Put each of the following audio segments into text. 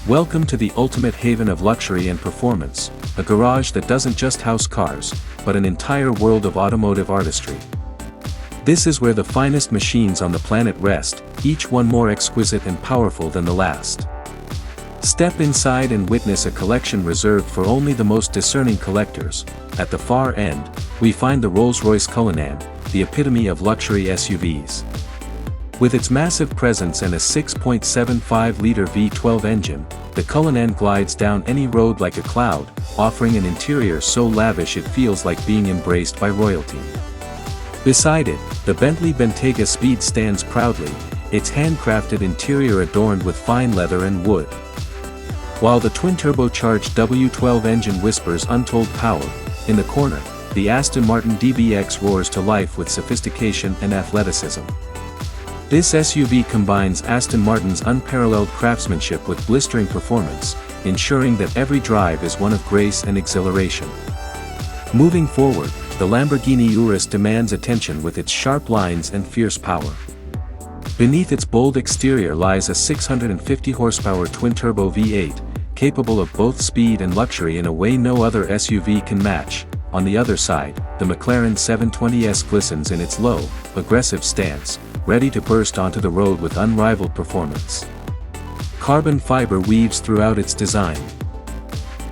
Welcome to the ultimate haven of luxury and performance, a garage that doesn't just house cars, but an entire world of automotive artistry. This is where the finest machines on the planet rest, each one more exquisite and powerful than the last. Step inside and witness a collection reserved for only the most discerning collectors. At the far end, we find the Rolls-Royce Cullinan, the epitome of luxury SUVs. With its massive presence and a 6.75-liter V12 engine, the Cullinan glides down any road like a cloud, offering an interior so lavish it feels like being embraced by royalty. Beside it, the Bentley Bentayga Speed stands proudly, its handcrafted interior adorned with fine leather and wood. While the twin-turbocharged W12 engine whispers untold power, in the corner, the Aston Martin DBX roars to life with sophistication and athleticism. This SUV combines Aston Martin's unparalleled craftsmanship with blistering performance, ensuring that every drive is one of grace and exhilaration. Moving forward, the Lamborghini Urus demands attention with its sharp lines and fierce power. Beneath its bold exterior lies a 650 horsepower twin-turbo V8, capable of both speed and luxury in a way no other SUV can match. On the other side, the McLaren 720S glistens in its low, aggressive stance, ready to burst onto the road with unrivaled performance. Carbon fiber weaves throughout its design,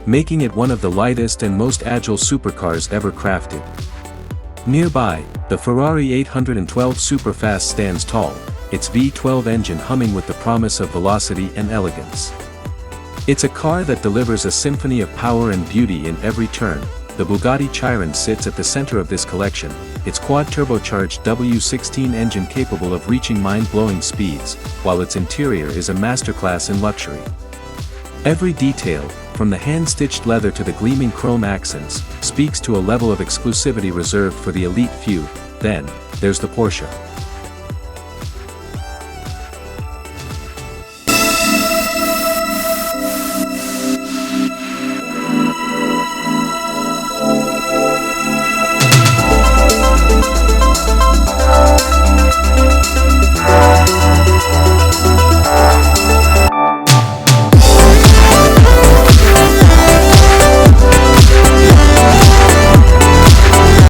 making it one of the lightest and most agile supercars ever crafted. Nearby, the Ferrari 812 Superfast stands tall, its V12 engine humming with the promise of velocity and elegance. It's a car that delivers a symphony of power and beauty in every turn. The Bugatti Chiron sits at the center of this collection, its quad-turbocharged W16 engine capable of reaching mind-blowing speeds, while its interior is a masterclass in luxury. Every detail, from the hand-stitched leather to the gleaming chrome accents, speaks to a level of exclusivity reserved for the elite few. Then, there's the Porsche.